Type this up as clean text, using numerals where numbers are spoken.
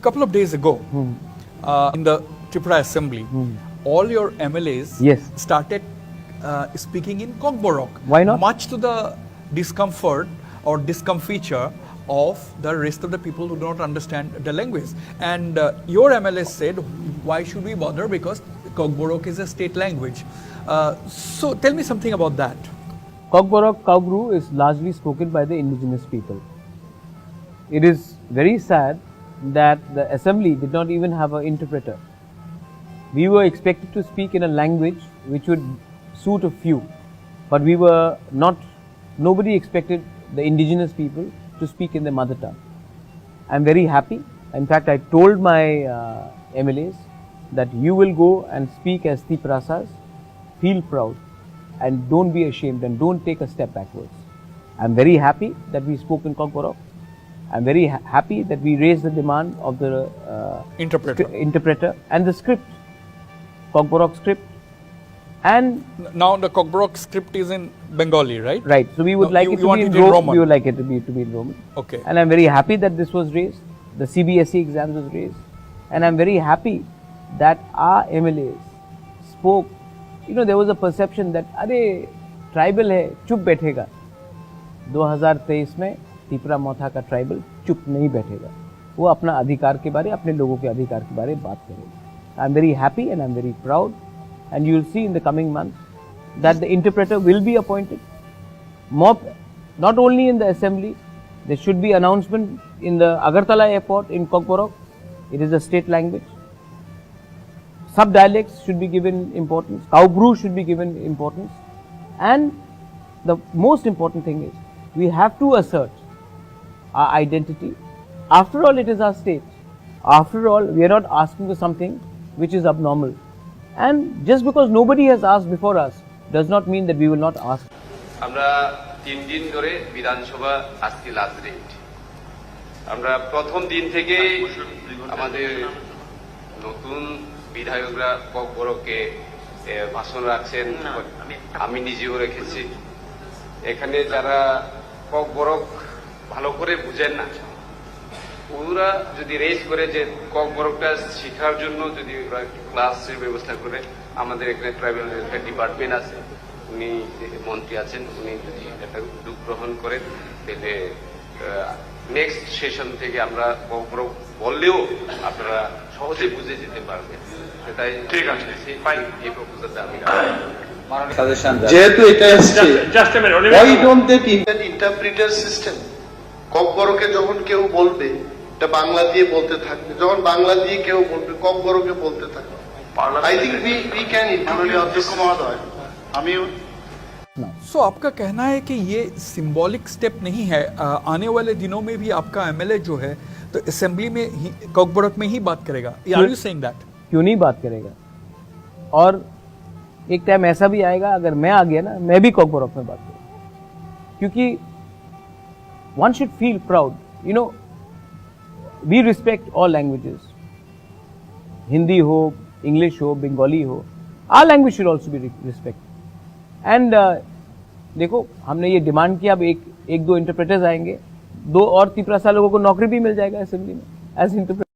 couple of days ago, in the Tripura Assembly, all your MLAs started speaking in kokborok. Why not? Much to the discomfort or discomfiture of the rest of the people who do not understand the language. And your MLA said, why should we bother, because kokborok is a state language. So tell me something about that. Kokborok, Kaugru is largely spoken by the indigenous people. It is very sad that the assembly did not even have an interpreter. We were expected to speak in a language which would suit a few, but we were not, nobody expected the indigenous people to speak in their mother tongue. I am very happy. In fact, I told my MLAs that you will go and speak as Tiprasas, feel proud and don't be ashamed and don't take a step backwards. I am very happy that we spoke in Kokborok. I am very happy that we raised the demand of the interpreter and the script, Kokborok script. And now the kokborok script is in Bengali, right? Right. So we would like it to be in Roman. We would like it to be in Roman. Okay. And I am very happy that this was raised. The CBSE exams was raised, and I am very happy that our MLAs spoke. You know, there was a perception that अरे tribal है, चुप बैठेगा. 2023 में त्रिपुरा मोथा का tribal चुप नहीं बैठेगा. वो अपना अधिकार के बारे, अपने लोगों के अधिकार के बारे बात करेगा. I am very happy and I am very proud. And you will see in the coming months that the interpreter will be appointed. Not only in the assembly, there should be announcement in the Agartala airport in Kokborok. It is a state language. Sub-dialects should be given importance. Kaugru should be given importance. And the most important thing is, we have to assert our identity. After all, it is our state. After all, we are not asking for something which is abnormal. And just because nobody has asked before us does not mean that we will not ask. আমরা 3 দিন ধরে বিধানসভা আজকে last date. আমরা প্রথম দিন থেকে আমাদের নতুন বিধায়করা kokborokকে ভাষণ রাখছেন, আমি নিজেও রেখেছি। এখানে যারা kokborok ভালো করে বুঝেন না, ওরা যদি রেজ করে যে kokborokটা শেখার জন্য যদি ওরা ক্লাসের ব্যবস্থা করে, আমাদের এখানে ট্রাইবাল ওয়েলফেয়ার ডিপার্টমেন্ট আছে, উনি মন্ত্রী আছেন, উনি যদি একটা উদ্যোগ গ্রহণ করেন, তাহলে নেক্সট সেশন থেকে আমরা kokborok বললেও আপনারা সহজে বুঝে যেতে পারবেন। সেটাই ঠিক আছে, এই প্রপোজালটা আমি যেহেতু এটা এসছে, why don't they interpreter system? kokborokকে যখন কেউ বলবে, এটা বাংলা দিয়ে বলতে থাকবে, যখন বাংলা দিয়ে কেউ বলবে kokborokকে বলতে থাকবে। I think we can introduce আমি So आपका कहना है कि ये सिंबॉलिक स्टेप नहीं है, आने वाले दिनों में भी आपका एमएलए जो है तो असेंबली में ही kokborok में ही बात करेगा? Are you saying that? क्यों नहीं बात करेगा? और एक टाइम ऐसा भी आएगा, अगर मैं आ गया ना, मैं भी kokborok में बात करूंगा, क्योंकि one should feel proud. You know, we respect all languages. Hindi ho, English ho, Bengali ho. Our language should also be respected. And देखो, हमने ये डिमांड किया, अब एक दो इंटरप्रेटर्स आएंगे, 2 और 3 लोगों को नौकरी भी मिल जाएगा असेंबली में एज इंटरप्रेटर.